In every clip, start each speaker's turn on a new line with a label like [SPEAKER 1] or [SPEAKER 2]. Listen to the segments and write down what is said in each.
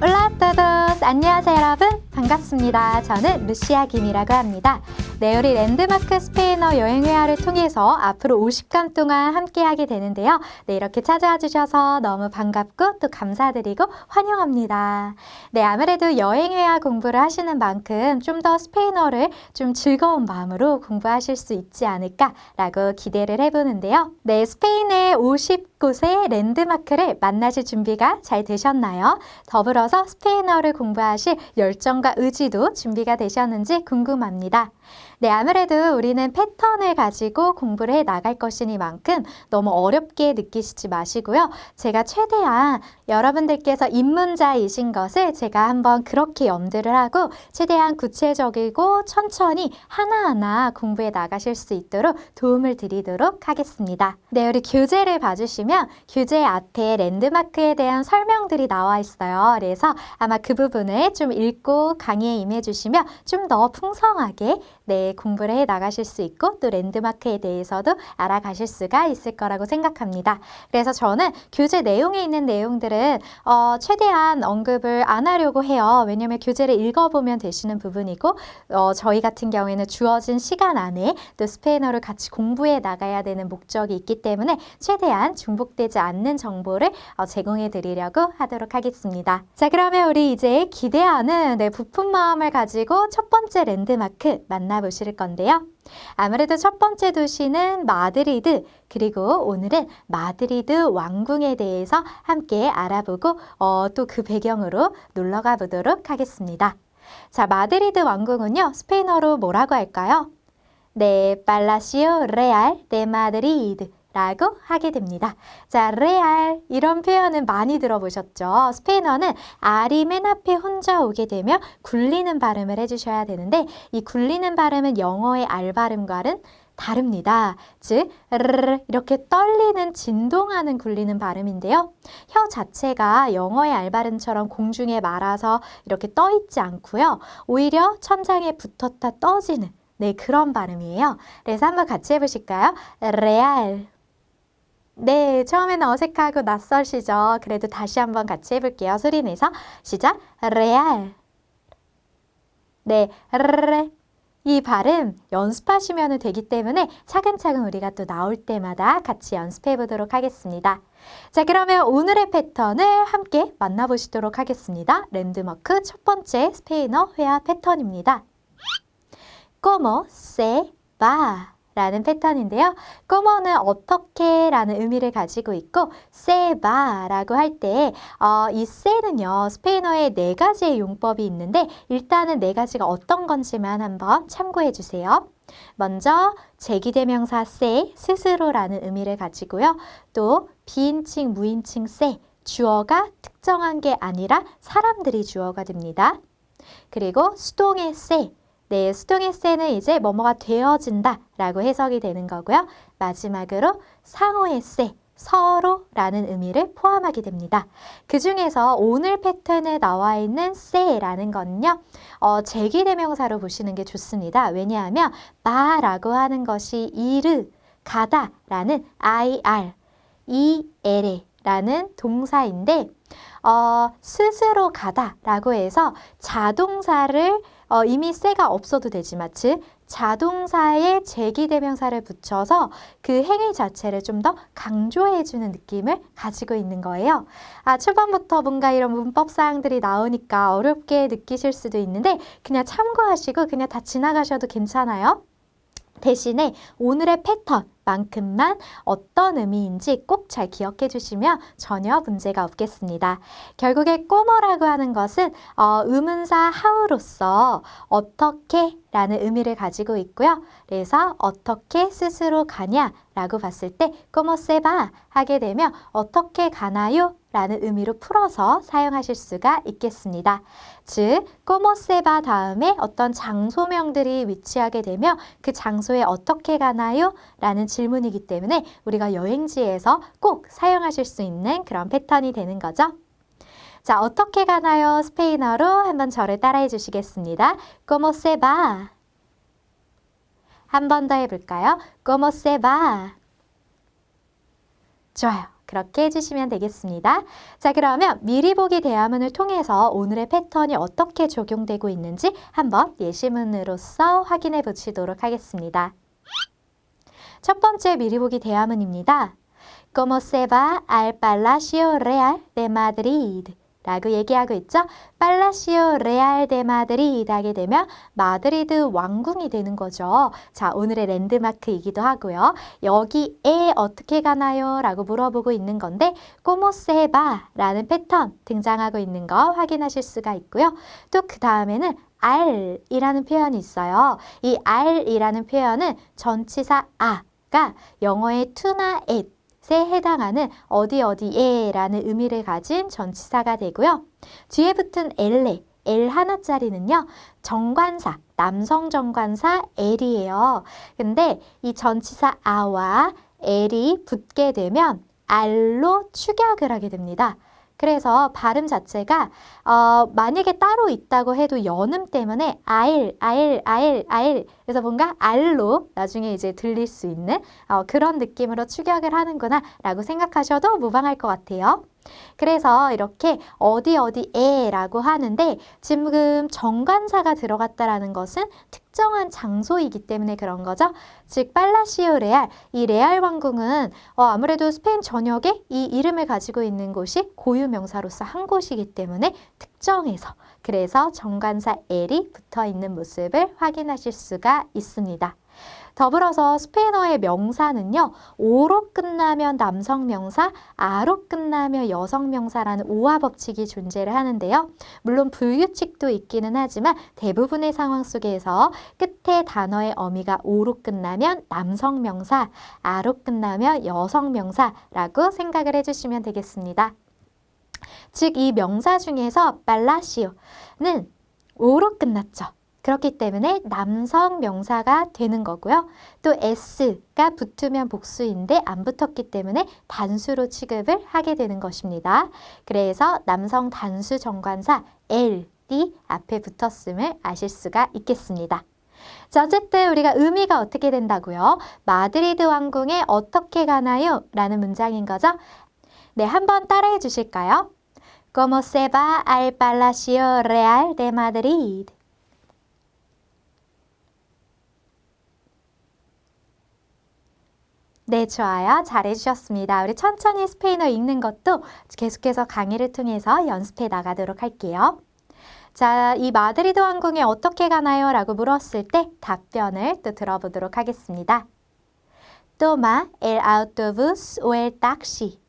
[SPEAKER 1] 올라 todos! 안녕하세요 여러분, 반갑습니다. 저는 루시아 김이라고 합니다. 네, 우리 랜드마크 스페인어 여행회화를 통해서 앞으로 50강 동안 함께 하게 되는데요. 네, 이렇게 찾아와 주셔서 너무 반갑고 또 감사드리고 환영합니다. 네, 아무래도 여행회화 공부를 하시는 만큼 좀 더 스페인어를 좀 즐거운 마음으로 공부하실 수 있지 않을까라고 기대를 해보는데요. 네, 스페인의 50곳의 랜드마크를 만나실 준비가 잘 되셨나요? 더불어서 스페인어를 공부하실 열정과 의지도 준비가 되셨는지 궁금합니다. 네, 아무래도 우리는 패턴을 가지고 공부를 해 나갈 것이니만큼 너무 어렵게 느끼시지 마시고요. 제가 최대한 여러분들께서 입문자이신 것을 제가 한번 그렇게 염두를 하고 최대한 구체적이고 천천히 하나하나 공부해 나가실 수 있도록 도움을 드리도록 하겠습니다. 네, 우리 교재를 봐주시면 교재 앞에 랜드마크에 대한 설명들이 나와 있어요. 그래서 아마 그 부분을 좀 읽고 강의에 임해주시면 좀 더 풍성하게 공부를 해 나가실 수 있고 또 랜드마크에 대해서도 알아가실 수가 있을 거라고 생각합니다. 그래서 저는 교재 내용에 있는 내용들은 최대한 언급을 안 하려고 해요. 왜냐하면 교재를 읽어보면 되시는 부분이고 저희 같은 경우에는 주어진 시간 안에 또 스페인어를 같이 공부해 나가야 되는 목적이 있기 때문에 최대한 중복되지 않는 정보를 제공해 드리려고 하도록 하겠습니다. 자, 그러면 우리 이제 기대하는 부푼 마음을 가지고 첫 번째 랜드마크 만나보실 건데요. 아무래도 첫 번째 도시는 마드리드, 그리고 오늘은 마드리드 왕궁에 대해서 함께 알아보고 또 그 배경으로 놀러가 보도록 하겠습니다. 자, 마드리드 왕궁은요, 스페인어로 뭐라고 할까요? 네, Palacio Real de Madrid 라고 하게 됩니다. 자, 레알 이런 표현은 많이 들어보셨죠? 스페인어는 R이 맨 앞에 혼자 오게 되면 굴리는 발음을 해주셔야 되는데 이 굴리는 발음은 영어의 R 발음과는 다릅니다. 즉, 이렇게 떨리는 진동하는 굴리는 발음인데요. 혀 자체가 영어의 R 발음처럼 공중에 말아서 이렇게 떠 있지 않고요. 오히려 천장에 붙었다 떠지는 그런 발음이에요. 그래서 한번 같이 해보실까요? 레알. 네, 처음에는 어색하고 낯설시죠? 그래도 다시 한번 같이 해볼게요. 소리 내서 시작! 레알. 네, 레. 이 발음 연습하시면 되기 때문에 차근차근 우리가 또 나올 때마다 같이 연습해 보도록 하겠습니다. 자, 그러면 오늘의 패턴을 함께 만나보시도록 하겠습니다. 랜드마크 첫 번째 스페인어 회화 패턴입니다. Como se va? 라는 패턴인데요. como는 어떻게 라는 의미를 가지고 있고 se va 라고 할 때 이 se는요, 스페인어에 4가지의 용법이 있는데 일단은 4가지가 어떤 건지만 한번 참고해 주세요. 먼저 제기대명사 se, 스스로라는 의미를 가지고요. 또 비인칭, 무인칭 se, 주어가 특정한 게 아니라 사람들이 주어가 됩니다. 그리고 수동의 se, 네, 수동의 se는 이제 뭐뭐가 되어진다 라고 해석이 되는 거고요. 마지막으로 상호의 se, 서로라는 의미를 포함하게 됩니다. 그 중에서 오늘 패턴에 나와 있는 se라는 건요, 제기대명사로 보시는 게 좋습니다. 왜냐하면 바라고 하는 것이 이르, 가다 라는 ir, 라는 동사인데 스스로 가다 라고 해서 자동사를 이미 se가 없어도 되지만 즉 자동사에 제기대명사를 붙여서 그 행위 자체를 좀 더 강조해주는 느낌을 가지고 있는 거예요. 초반부터 뭔가 이런 문법 사항들이 나오니까 어렵게 느끼실 수도 있는데 그냥 참고하시고 그냥 다 지나가셔도 괜찮아요. 대신에 오늘의 패턴만큼만 어떤 의미인지 꼭 잘 기억해 주시면 전혀 문제가 없겠습니다. 결국에 꼬머라고 하는 것은 의문사 how로서 어떻게 라는 의미를 가지고 있고요. 그래서 어떻게 스스로 가냐 라고 봤을 때 ¿Cómo se va? 하게 되면 어떻게 가나요? 라는 의미로 풀어서 사용하실 수가 있겠습니다. 즉, ¿Cómo se va? 다음에 어떤 장소명들이 위치하게 되면 그 장소에 어떻게 가나요? 라는 질문이기 때문에 우리가 여행지에서 꼭 사용하실 수 있는 그런 패턴이 되는 거죠. 자, 어떻게 가나요? 스페인어로 한번 저를 따라해 주시겠습니다. ¿Cómo se va? 한 번 더 해볼까요? ¿Cómo se va? 좋아요. 그렇게 해주시면 되겠습니다. 자, 그러면 미리 보기 대화문을 통해서 오늘의 패턴이 어떻게 적용되고 있는지 한번 예시문으로서 확인해 보시도록 하겠습니다. 첫 번째 미리 보기 대화문입니다. Como se va al Palacio Real de Madrid? 라고 얘기하고 있죠. 팔라시오 레알 데 마드리드 하게 되면 마드리드 왕궁이 되는 거죠. 자, 오늘의 랜드마크이기도 하고요. 여기에 어떻게 가나요? 라고 물어보고 있는 건데 Como se va 라는 패턴 등장하고 있는 거 확인하실 수가 있고요. 또 그 다음에는 al이라는 표현이 있어요. 이 al이라는 표현은 전치사 a가 영어의 to나 at 에 해당하는 어디에 라는 의미를 가진 전치사가 되고요. 뒤에 붙은 엘레, L 하나짜리는요. 정관사, 남성 정관사 L이에요. 근데 이 전치사 아와 L이 붙게 되면 알로 축약을 하게 됩니다. 그래서 발음 자체가 만약에 따로 있다고 해도 연음 때문에 알 그래서 뭔가 알로 나중에 이제 들릴 수 있는 그런 느낌으로 축약을 하는구나 라고 생각하셔도 무방할 것 같아요. 그래서 이렇게 어디에 라고 하는데 지금 정관사가 들어갔다라는 것은 특정한 장소이기 때문에 그런 거죠. 즉 팔라시오 레알, 이 레알 왕궁은 아무래도 스페인 전역에 이 이름을 가지고 있는 곳이 고유 명사로서 한 곳이기 때문에 특정해서 그래서 정관사 L이 붙어 있는 모습을 확인하실 수가 있습니다. 더불어서 스페인어의 명사는요. 오로 끝나면 남성 명사, 아로 끝나면 여성 명사라는 오화 법칙이 존재를 하는데요. 물론 불규칙도 있기는 하지만 대부분의 상황 속에서 끝에 단어의 어미가 오로 끝나면 남성 명사, 아로 끝나면 여성 명사라고 생각을 해주시면 되겠습니다. 즉, 이 명사 중에서 팔라시오는 오로 끝났죠. 그렇기 때문에 남성 명사가 되는 거고요. 또 S가 붙으면 복수인데 안 붙었기 때문에 단수로 취급을 하게 되는 것입니다. 그래서 남성 단수 정관사 L이 앞에 붙었음을 아실 수가 있겠습니다. 자, 어쨌든 우리가 의미가 어떻게 된다고요? 마드리드 왕궁에 어떻게 가나요? 라는 문장인 거죠. 네, 한번 따라해 주실까요? Como se va al Palacio Real de Madrid? 네, 좋아요. 잘해주셨습니다. 우리 천천히 스페인어 읽는 것도 계속해서 강의를 통해서 연습해 나가도록 할게요. 자, 이 마드리드 왕궁에 어떻게 가나요? 라고 물었을 때 답변을 또 들어보도록 하겠습니다. Toma el autobús o el taxi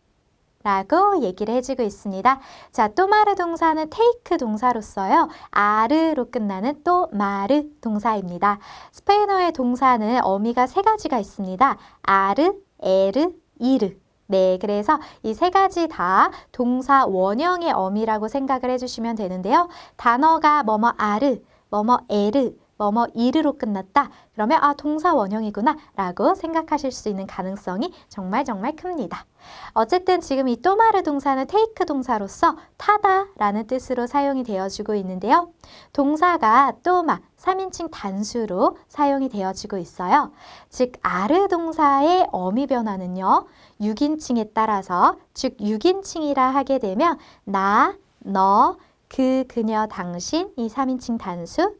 [SPEAKER 1] 라고 얘기를 해주고 있습니다. 자, 또마르 동사는 take 동사로서요. 아르로 끝나는 또마르 동사입니다. 스페인어의 동사는 어미가 세 가지가 있습니다. 아르, 에르, 이르. 네, 그래서 이 세 가지 다 동사 원형의 어미라고 생각을 해주시면 되는데요. 단어가 뭐뭐 아르, 뭐뭐 에르, 뭐뭐 이르로 끝났다. 그러면 동사 원형이구나 라고 생각하실 수 있는 가능성이 정말 큽니다. 어쨌든 지금 이 또마르 동사는 take 동사로서 타다 라는 뜻으로 사용이 되어지고 있는데요. 동사가 또마, 3인칭 단수로 사용이 되어지고 있어요. 즉 아르 동사의 어미 변화는요. 6인칭에 따라서 즉 6인칭이라 하게 되면 나, 너, 그, 그녀, 당신 이 3인칭 단수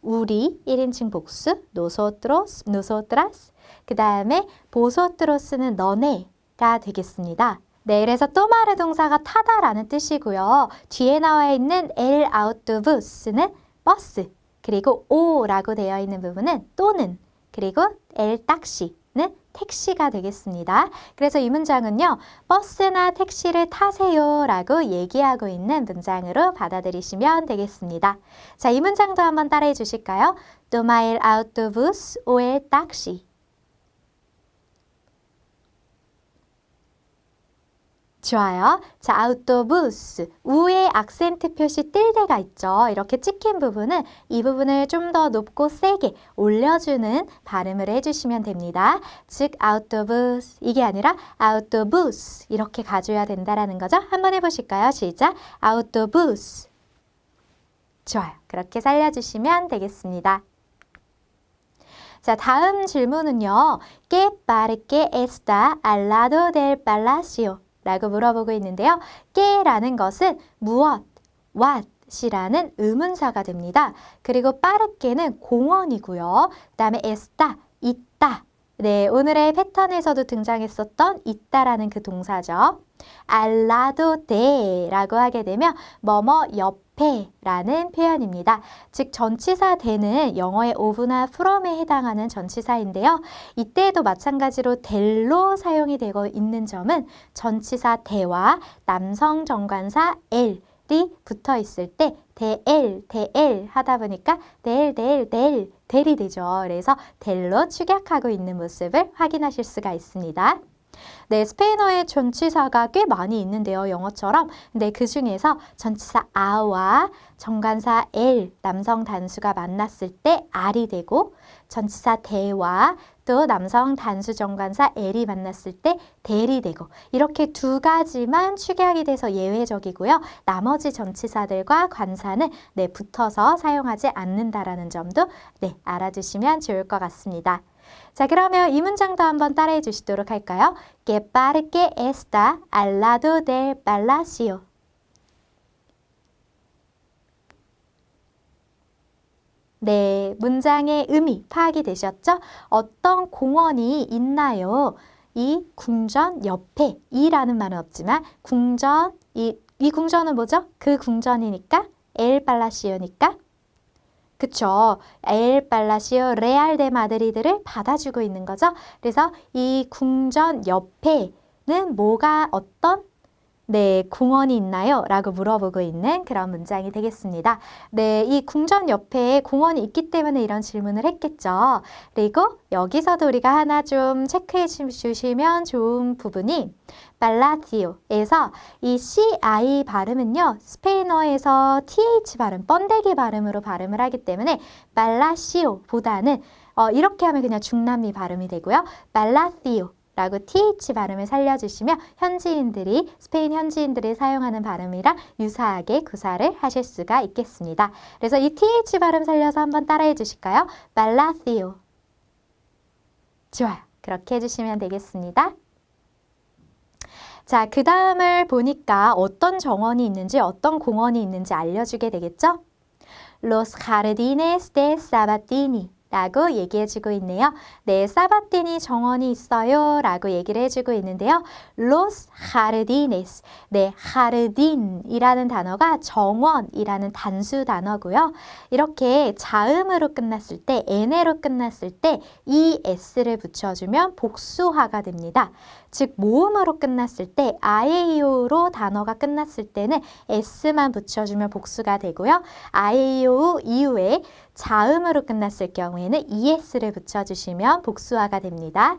[SPEAKER 1] 우리 1인칭 복수 nosotros, nosotras 그 다음에 vosotros,는 너네가 되겠습니다. 네, 그래서 또마르 동사가 타다라는 뜻이고요. 뒤에 나와 있는 el autobus는 버스 그리고 o라고 되어 있는 부분은 또는 그리고 el taxi는 택시가 되겠습니다. 그래서 이 문장은요. 버스나 택시를 타세요 라고 얘기하고 있는 문장으로 받아들이시면 되겠습니다. 자, 이 문장도 한번 따라해 주실까요? Toma el autobús o el taxi. 좋아요. 자, 아우토부스. 우에 악센트 표시 뜰대가 있죠. 이렇게 찍힌 부분은 이 부분을 좀 더 높고 세게 올려주는 발음을 해주시면 됩니다. 즉, 아우토부스. 이게 아니라 아우토부스. 이렇게 가줘야 된다라는 거죠. 한번 해보실까요? 시작. 아우토부스. 좋아요. 그렇게 살려주시면 되겠습니다. 자, 다음 질문은요. ¿Qué parque está al lado del palacio? 라고 물어보고 있는데요. que라는 것은 무엇, what 이라는 의문사가 됩니다. 그리고 빠르게는 공원이고요. 그 다음에 estar, 있다. 네, 오늘의 패턴에서도 등장했었던 있다라는 그 동사죠. al lado de 라고 하게 되면 뭐뭐 옆에 라는 표현입니다. 즉 전치사 de는 영어의 of나 from에 해당하는 전치사인데요. 이때에도 마찬가지로 del로 사용이 되고 있는 점은 전치사 de와 남성 정관사 l 이 붙어 있을 때 del 하다 보니까 del이 되죠. 그래서 del로 축약하고 있는 모습을 확인하실 수가 있습니다. 네, 스페인어의 전치사가 꽤 많이 있는데요. 영어처럼. 근데 그 중에서 전치사 a와 정관사 el, 남성 단수가 만났을 때 al이 되고 전치사 de와 또 남성 단수 정관사 el이 만났을 때 del이 되고 이렇게 두 가지만 축약이 돼서 예외적이고요. 나머지 전치사들과 관사는 네, 붙어서 사용하지 않는다라는 점도 네, 알아두시면 좋을 것 같습니다. 자, 그러면 이 문장도 한번 따라해 주시도록 할까요? Que parque está al lado del palacio. 네, 문장의 의미 파악이 되셨죠? 어떤 공원이 있나요? 이 궁전 옆에, 이라는 말은 없지만 궁전, 이 궁전은 뭐죠? 그 궁전이니까 엘 팔라시오니까 그쵸. 엘 팔라시오 레알 데 마드리드를 받아주고 있는 거죠. 그래서 이 궁전 옆에는 뭐가 어떤 네, 궁원이 있나요? 라고 물어보고 있는 그런 문장이 되겠습니다. 네, 이 궁전 옆에 공원이 있기 때문에 이런 질문을 했겠죠. 그리고 여기서도 우리가 하나 좀 체크해 주시면 좋은 부분이 팔라티오에서 이 CI 발음은요. 스페인어에서 TH 발음, 번데기 발음으로 발음을 하기 때문에 팔라시오보다는 이렇게 하면 그냥 중남미 발음이 되고요. 팔라티오 라고 TH 발음을 살려주시면 현지인들이 스페인 현지인들이 사용하는 발음이랑 유사하게 구사를 하실 수가 있겠습니다. 그래서 이 TH 발음 살려서 한번 따라해 주실까요? 팔라시오. 좋아요. 그렇게 해주시면 되겠습니다. 자, 그 다음을 보니까 어떤 정원이 있는지 어떤 공원이 있는지 알려주게 되겠죠? Los Jardines de Sabatini 라고 얘기해주고 있네요. 네, 사바티니 정원이 있어요 라고 얘기를 해주고 있는데요. Los Jardines, 네, Jardin이라는 단어가 정원이라는 단수 단어고요. 이렇게 자음으로 끝났을 때, n으로 끝났을 때 es를 붙여주면 복수화가 됩니다. 즉 모음으로 끝났을 때 아에이오로 단어가 끝났을 때는 s만 붙여주면 복수가 되고요. 아에이오 이후에 자음으로 끝났을 경우에는 es를 붙여주시면 복수화가 됩니다.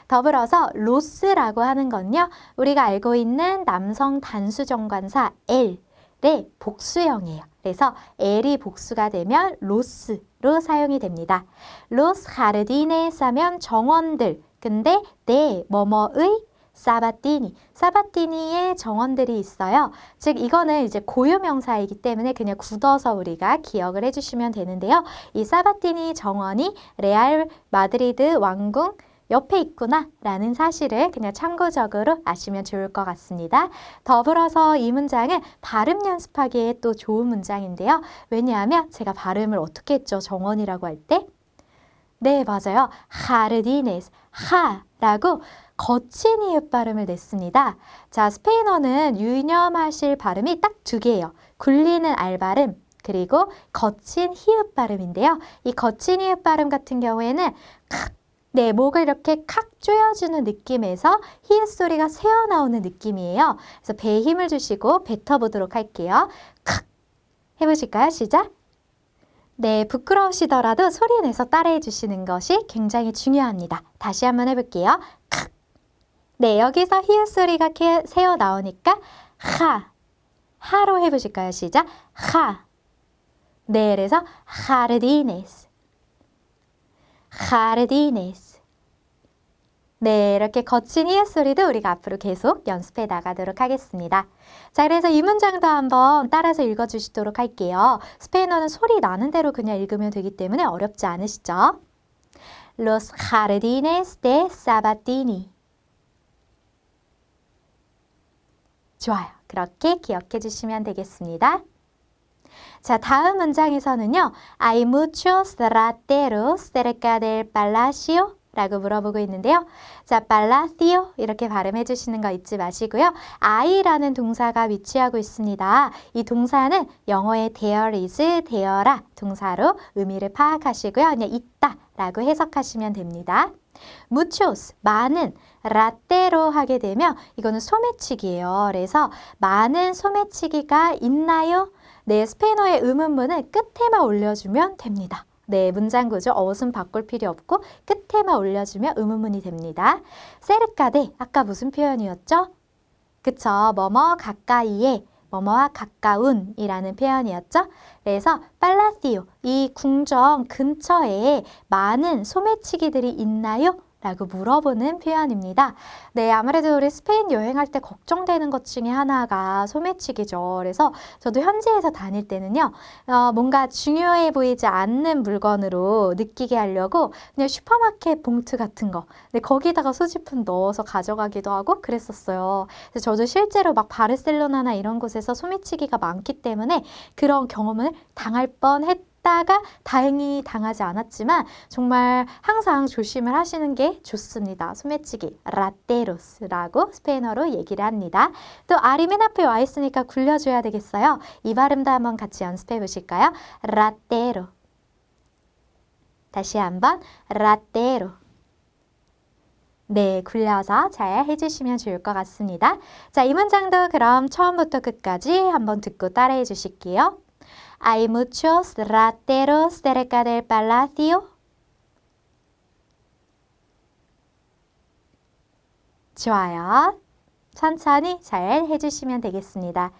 [SPEAKER 1] 더불어서 로스라고 하는 건요. 우리가 알고 있는 남성 단수 정관사 L의 복수형이에요. 그래서 L이 복수가 되면 로스로 사용이 됩니다. 로스 하르디네스 하면 정원들. 근데 네, 뭐뭐의 사바티니, 사바티니의 정원들이 있어요. 즉 이거는 이제 고유명사이기 때문에 그냥 굳어서 우리가 기억을 해주시면 되는데요. 이 사바티니 정원이 레알 마드리드 왕궁 옆에 있구나 라는 사실을 그냥 참고적으로 아시면 좋을 것 같습니다. 더불어서 이 문장은 발음 연습하기에 또 좋은 문장인데요. 왜냐하면 제가 발음을 어떻게 했죠? 정원이라고 할 때? 네, 맞아요. 하르디네스, 하라고 거친 이읍 발음을 냈습니다. 자, 스페인어는 유념하실 발음이 딱 두 개예요. 굴리는 알 발음, 그리고 거친 히읗 발음인데요. 이 거친 히읗 발음 같은 경우에는 네, 목을 이렇게 칵 조여주는 느낌에서 히읗 소리가 새어나오는 느낌이에요. 그래서 배에 힘을 주시고 뱉어보도록 할게요. 칵 해보실까요? 시작! 네, 부끄러우시더라도 소리 내서 따라해 주시는 것이 굉장히 중요합니다. 다시 한번 해볼게요. 칵. 네, 여기서 히읗 소리가 새어 나오니까 하로 해보실까요? 시작. 하. 네, 그래서 jardines. 네, 이렇게 거친 히읗 소리도 우리가 앞으로 계속 연습해 나가도록 하겠습니다. 자, 그래서 이 문장도 한번 따라서 읽어주시도록 할게요. 스페인어는 소리 나는 대로 그냥 읽으면 되기 때문에 어렵지 않으시죠? Los jardines de Sabatini. 좋아요. 그렇게 기억해 주시면 되겠습니다. 자, 다음 문장에서는요. Hay muchos rateros cerca del palacio 라고 물어보고 있는데요. 자, palacio 이렇게 발음해 주시는 거 잊지 마시고요. I라는 동사가 위치하고 있습니다. 이 동사는 영어의 there is, there라 동사로 의미를 파악하시고요. 그냥 있다 라고 해석하시면 됩니다. muchos, 많은, 라떼로 하게 되면 이거는 소매치기예요. 그래서 많은 소매치기가 있나요? 네, 스페인어의 의문문은 끝에만 올려주면 됩니다. 네, 문장 구조 어순 바꿀 필요 없고 끝에만 올려주면 의문문이 됩니다. 세르카데, 아까 무슨 표현이었죠? 그쵸, 뭐뭐 가까이에, 뭐뭐와 가까운이라는 표현이었죠. 그래서 팔라시오, 이 궁정 근처에 많은 소매치기들이 있나요? 라고 물어보는 표현입니다. 네, 아무래도 우리 스페인 여행할 때 걱정되는 것 중에 하나가 소매치기죠. 그래서 저도 현지에서 다닐 때는요, 뭔가 중요해 보이지 않는 물건으로 느끼게 하려고 그냥 슈퍼마켓 봉투 같은 거, 네, 거기다가 소지품 넣어서 가져가기도 하고 그랬었어요. 그래서 저도 실제로 막 바르셀로나나 이런 곳에서 소매치기가 많기 때문에 그런 경험을 당할 뻔했 다가 다행히 당하지 않았지만 정말 항상 조심을 하시는 게 좋습니다. 소매치기, 라테로스라고 스페인어로 얘기를 합니다. 또 아리 맨 앞에 와 있으니까 굴려줘야 되겠어요. 이 발음도 한번 같이 연습해 보실까요? 라테로. 다시 한번 라테로. 네, 굴려서 잘 해주시면 좋을 것 같습니다. 자, 이 문장도 그럼 처음부터 끝까지 한번 듣고 따라해 주실게요. Hay muchos rateros cerca del palacio. 좋아요. 천천히 잘 해주시면 되겠습니다.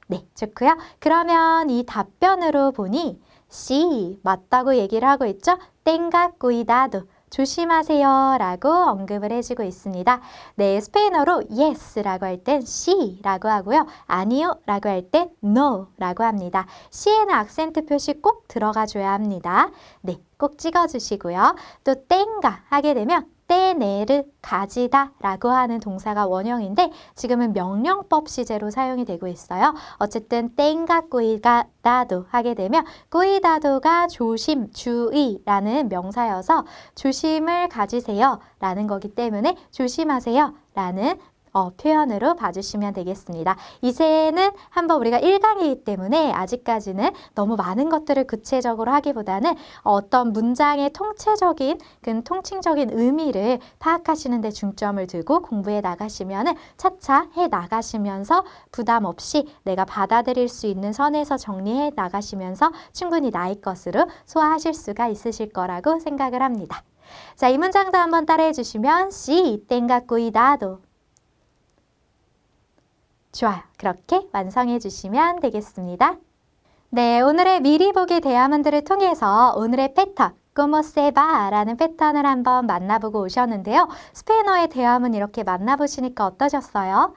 [SPEAKER 1] 네, 좋고요. 그러면 이 답변으로 보니 sí, 맞다고 얘기를 하고 있죠? Tenga cuidado. 조심하세요 라고 언급을 해주고 있습니다. 네, 스페인어로 yes 라고 할 땐 sí 라고 하고요. 아니요 라고 할 땐 no 라고 합니다. C에는 악센트 표시 꼭 들어가줘야 합니다. 네, 꼭 찍어주시고요. 또 tenga 하게 되면 tener, 가지다 라고 하는 동사가 원형인데 지금은 명령법 시제로 사용이 되고 있어요. 어쨌든 tenga cuidado 하게 되면 cuidado가 조심, 주의라는 명사여서 조심을 가지세요 라는 거기 때문에 조심하세요 라는 표현으로 봐주시면 되겠습니다. 이제는 한번 우리가 1강이기 때문에 아직까지는 너무 많은 것들을 구체적으로 하기보다는 어떤 문장의 통칭적인 의미를 파악하시는 데 중점을 두고 공부해 나가시면 차차 해 나가시면서 부담 없이 내가 받아들일 수 있는 선에서 정리해 나가시면서 충분히 나의 것으로 소화하실 수가 있으실 거라고 생각을 합니다. 자, 이 문장도 한번 따라해 주시면 Sí, tenga cuidado. 좋아요. 그렇게 완성해 주시면 되겠습니다. 네, 오늘의 미리 보기 대화문들을 통해서 오늘의 패턴, como se va 라는 패턴을 한번 만나보고 오셨는데요. 스페인어의 대화문 이렇게 만나보시니까 어떠셨어요?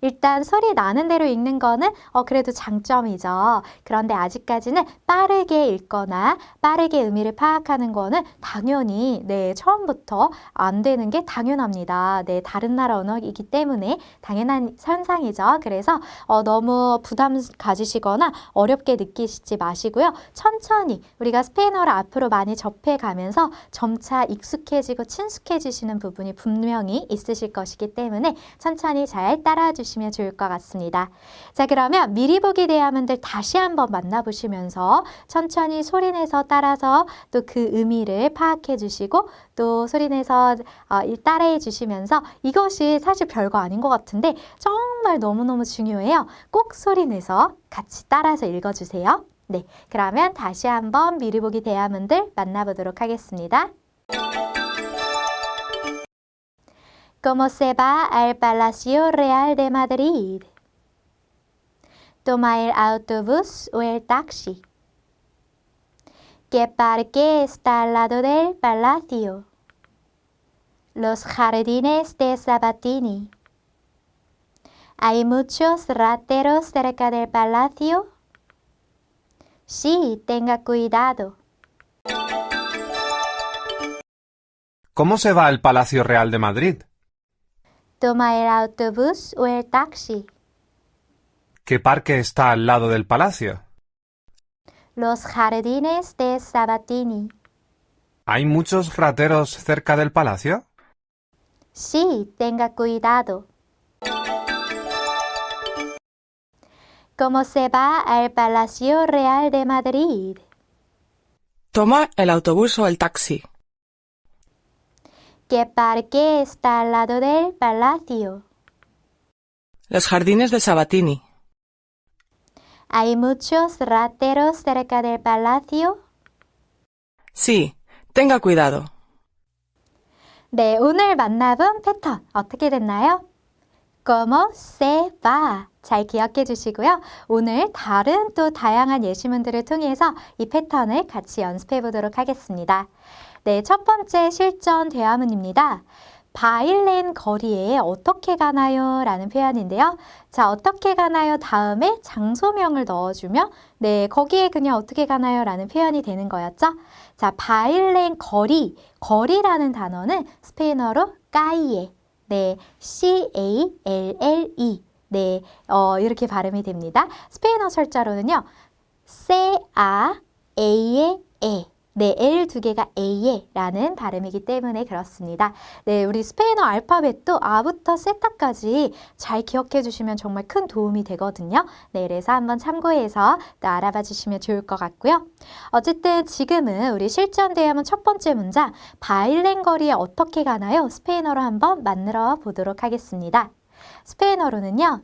[SPEAKER 1] 일단 소리 나는 대로 읽는 거는 그래도 장점이죠. 그런데 아직까지는 빠르게 읽거나 빠르게 의미를 파악하는 거는 당연히 처음부터 안 되는 게 당연합니다. 네, 다른 나라 언어이기 때문에 당연한 현상이죠. 그래서 너무 부담 가지시거나 어렵게 느끼시지 마시고요. 천천히 우리가 스페인어를 앞으로 많이 접해가면서 점차 익숙해지고 친숙해지시는 부분이 분명히 있으실 것이기 때문에 천천히 잘 따라와 주시면 좋을 것 같습니다. 자, 그러면 미리 보기 대화문들 다시 한번 만나보시면서 천천히 소리내서 따라서 또 그 의미를 파악해 주시고 또 소리내서 따라해 주시면서 이것이 사실 별거 아닌 것 같은데 정말 너무너무 중요해요. 꼭 소리내서 같이 따라서 읽어주세요. 네, 그러면 다시 한번 미리 보기 대화문들 만나보도록 하겠습니다. ¿Cómo se va al Palacio Real de Madrid? ¿Toma el autobús o el taxi? ¿Qué parque está al lado del palacio? Los jardines de Sabatini. ¿Hay muchos rateros cerca del palacio? Sí, tenga cuidado.
[SPEAKER 2] ¿Cómo se va al Palacio Real de Madrid?
[SPEAKER 1] ¿Toma el autobús o el taxi?
[SPEAKER 2] ¿Qué parque está al lado del palacio?
[SPEAKER 1] Los jardines de Sabatini.
[SPEAKER 2] ¿Hay muchos rateros cerca del palacio?
[SPEAKER 1] Sí, tenga cuidado. ¿Cómo se va al Palacio Real de Madrid?
[SPEAKER 3] Toma el autobús o el taxi.
[SPEAKER 1] ¿Qué parque está al lado del palacio?
[SPEAKER 3] Los jardines de Sabatini.
[SPEAKER 1] ¿Hay muchos rateros cerca del palacio?
[SPEAKER 3] Sí, tenga cuidado.
[SPEAKER 1] 네, 오늘 만나본 패턴 어떻게 됐나요? Como se va? 잘 기억해 주시고요. 오늘 다른 또 다양한 예시문들을 통해서 이 패턴을 같이 연습해 보도록 하겠습니다. 네, 첫 번째 실전 대화문입니다. 바일렌 거리에 어떻게 가나요? 라는 표현인데요. 자, 어떻게 가나요? 다음에 장소명을 넣어주며 네, 거기에 그냥 어떻게 가나요? 라는 표현이 되는 거였죠. 자, 바일렌 거리, 거리라는 단어는 스페인어로 까이에 네, C-A-L-L-E 네, 이렇게 발음이 됩니다. 스페인어 철자로는요. C-A-A의 에 네, L 두 개가 A에 라는 발음이기 때문에 그렇습니다. 네, 우리 스페인어 알파벳도 A부터 세타까지 잘 기억해 주시면 정말 큰 도움이 되거든요. 네, 그래서 한번 참고해서 또 알아봐 주시면 좋을 것 같고요. 어쨌든 지금은 우리 실전 대화문 첫 번째 문장, 바일렌 거리에 어떻게 가나요? 스페인어로 한번 만들어 보도록 하겠습니다. 스페인어로는요.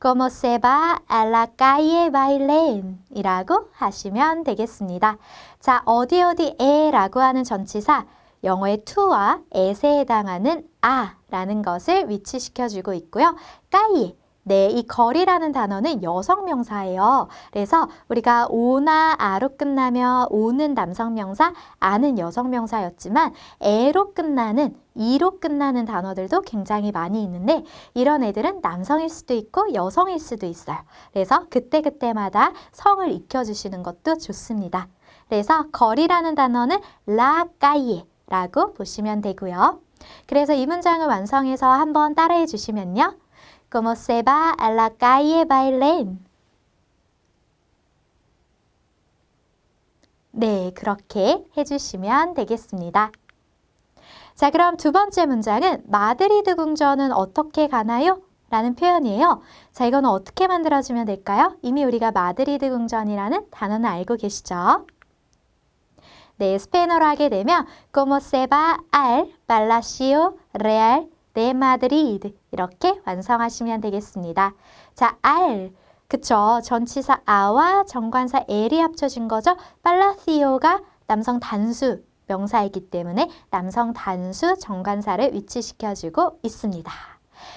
[SPEAKER 1] Como se va a la calle Bailén 이라고 하시면 되겠습니다. 자, 어디 어디에 라고 하는 전치사 영어의 to와 at에 해당하는 a 라는 것을 위치시켜주고 있고요. calle 네, 이 거리라는 단어는 여성 명사예요. 그래서 우리가 오나 아로 끝나며 오는 남성 명사, 아는 여성 명사였지만 에로 끝나는 이로 끝나는 단어들도 굉장히 많이 있는데 이런 애들은 남성일 수도 있고 여성일 수도 있어요. 그래서 그때그때마다 성을 익혀주시는 것도 좋습니다. 그래서 거리라는 단어는 la calle 라고 보시면 되고요. 그래서 이 문장을 완성해서 한번 따라해 주시면요. Como se va a la calle Bailén? 네, 그렇게 해주시면 되겠습니다. 자, 그럼 두 번째 문장은 마드리드 궁전은 어떻게 가나요? 라는 표현이에요. 자, 이거는 어떻게 만들어주면 될까요? 이미 우리가 마드리드 궁전이라는 단어는 알고 계시죠? 네, 스페인어로 하게 되면 Como se va al Palacio Real de Madrid 이렇게 완성하시면 되겠습니다. 자, al 그쵸? 전치사 a와 정관사 el이 합쳐진 거죠. 팔라시오가 남성 단수 명사이기 때문에 남성 단수 정관사를 위치시켜주고 있습니다.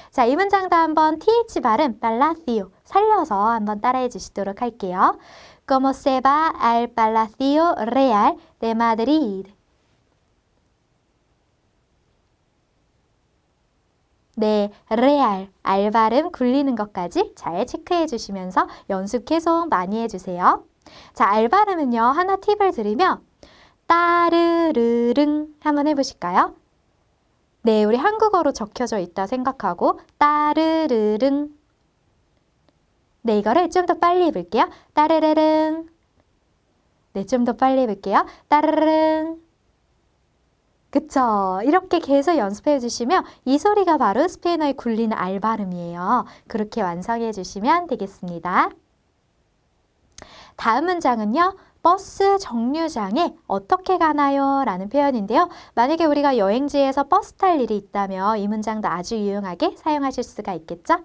[SPEAKER 1] 자, 이 문장도 한번 th 발음 팔라시오 살려서 한번 따라해 주시도록 할게요. Como se va al Palacio Real de Madrid? 네, real, 알 발음 굴리는 것까지 잘 체크해 주시면서 연습 계속 많이 해주세요. 자, 알 발음은요, 하나 팁을 드리면 따르르릉 한번 해보실까요? 네, 우리 한국어로 적혀져 있다 생각하고 따르르릉 네, 이거를 좀 더 빨리 해볼게요. 따르르릉 네, 좀 더 빨리 해볼게요. 따르르릉 그쵸? 이렇게 계속 연습해 주시면 이 소리가 바로 스페인어에 굴리는 알 발음이에요. 그렇게 완성해 주시면 되겠습니다. 다음 문장은요. 버스 정류장에 어떻게 가나요? 라는 표현인데요. 만약에 우리가 여행지에서 버스 탈 일이 있다면 이 문장도 아주 유용하게 사용하실 수가 있겠죠?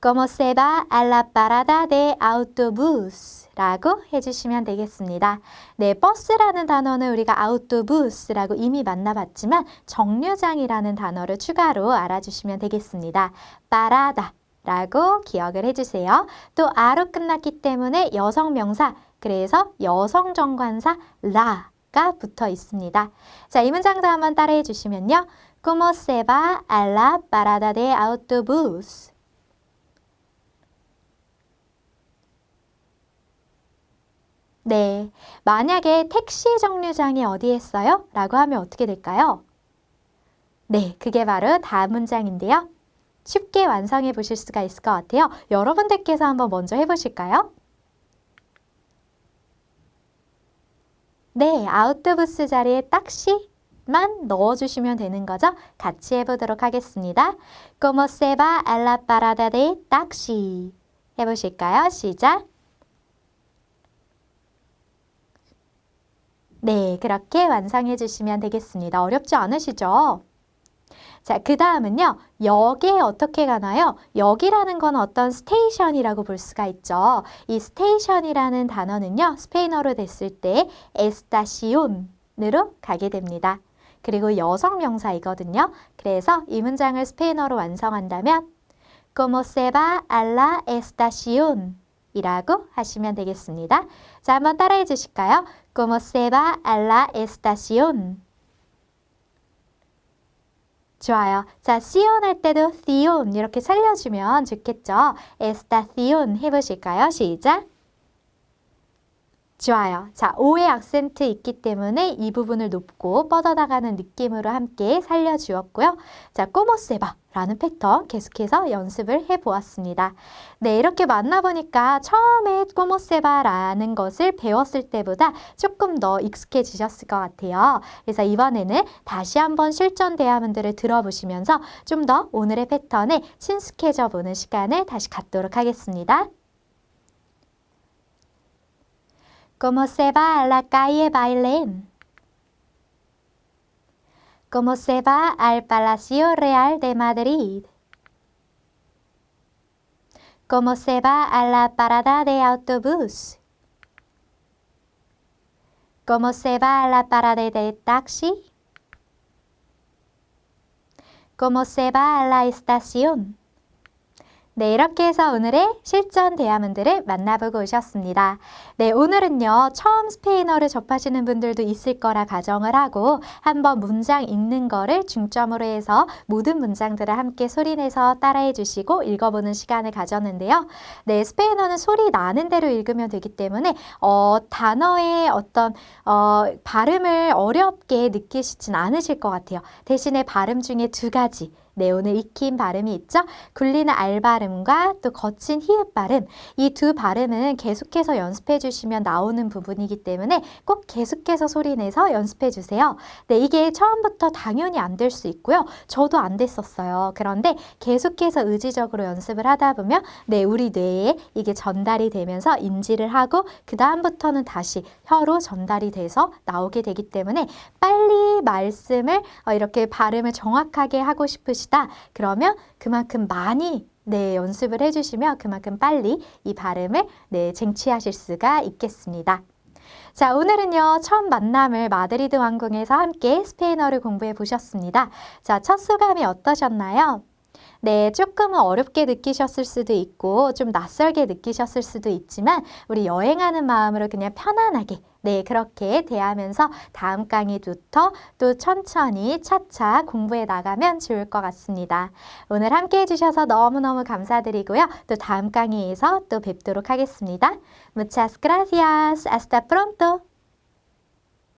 [SPEAKER 1] Como se va a la parada de autobús? 라고 해주시면 되겠습니다. 네, 버스라는 단어는 우리가 아우토부스라고 이미 만나봤지만 정류장이라는 단어를 추가로 알아주시면 되겠습니다. parada 라고 기억을 해주세요. 또 아로 끝났기 때문에 여성 명사, 그래서 여성 정관사 라가 붙어 있습니다. 자, 이 문장도 한번 따라해 주시면요. Como se va a la parada de autobús? 네, 만약에 택시 정류장이 어디에 있어요? 라고 하면 어떻게 될까요? 네, 그게 바로 다음 문장인데요. 쉽게 완성해 보실 수가 있을 것 같아요. 여러분들께서 한번 먼저 해보실까요? 네, 아우토부스 자리에 딱시만 넣어주시면 되는 거죠. 같이 해보도록 하겠습니다. Como se va a la parada de taxi? 해보실까요? 시작! 네, 그렇게 완성해 주시면 되겠습니다. 어렵지 않으시죠? 자, 그 다음은요. 역에 어떻게 가나요? 역이라는 건 어떤 스테이션이라고 볼 수가 있죠. 이 스테이션이라는 단어는요. 스페인어로 됐을 때 estación으로 가게 됩니다. 그리고 여성 명사이거든요. 그래서 이 문장을 스페인어로 완성한다면 Como se va a la estación? 이라고 하시면 되겠습니다. 자, 한번 따라해 주실까요? Como se va a la estación? 좋아요. 자, 시온 할 때도 시온 이렇게 살려주면 좋겠죠. estación 해보실까요? 시작! 좋아요. 자, 오의 악센트 있기 때문에 이 부분을 높고 뻗어나가는 느낌으로 함께 살려주었고요. 자, 꼬모세바 라는 패턴 계속해서 연습을 해보았습니다. 네, 이렇게 만나보니까 처음에 꼬모세바라는 것을 배웠을 때보다 조금 더 익숙해지셨을 것 같아요. 그래서 이번에는 다시 한번 실전 대화문들을 들어보시면서 좀 더 오늘의 패턴에 친숙해져 보는 시간을 다시 갖도록 하겠습니다. Como se va a la calle Bailén? Como se va al Palacio Real de Madrid? Como se va a la parada de autobús? Como se va a la parada de taxi? Como se va a la estación? 네, 이렇게 해서 오늘의 실전 대화문들을 만나보고 오셨습니다. 네, 오늘은요, 처음 스페인어를 접하시는 분들도 있을 거라 가정을 하고 한번 문장 읽는 거를 중점으로 해서 모든 문장들을 함께 소리내서 따라해 주시고 읽어보는 시간을 가졌는데요. 네, 스페인어는 소리 나는 대로 읽으면 되기 때문에 단어의 어떤 발음을 어렵게 느끼시진 않으실 것 같아요. 대신에 발음 중에 두 가지. 네, 오늘 익힌 발음이 있죠? 굴리는 알 발음과 또 거친 히읗 발음. 이 두 발음은 계속해서 연습해 주시면 나오는 부분이기 때문에 꼭 계속해서 소리내서 연습해 주세요. 네, 이게 처음부터 당연히 안 될 수 있고요. 저도 안 됐었어요. 그런데 계속해서 의지적으로 연습을 하다 보면 네, 우리 뇌에 이게 전달이 되면서 인지를 하고 그 다음부터는 다시 혀로 전달이 돼서 나오게 되기 때문에 빨리 말씀을 이렇게 발음을 정확하게 하고 싶으시다. 그러면 그만큼 많이 연습을 해주시면 그만큼 빨리 이 발음을 쟁취하실 수가 있겠습니다. 자, 오늘은요, 처음 만남을 마드리드 왕궁에서 함께 스페인어를 공부해 보셨습니다. 자, 첫 소감이 어떠셨나요? 네, 조금은 어렵게 느끼셨을 수도 있고 좀 낯설게 느끼셨을 수도 있지만 우리 여행하는 마음으로 그냥 편안하게 그렇게 대하면서 다음 강의부터 또 천천히 차차 공부해 나가면 좋을 것 같습니다. 오늘 함께 해주셔서 너무너무 감사드리고요. 또 다음 강의에서 또 뵙도록 하겠습니다. Muchas gracias. Hasta pronto.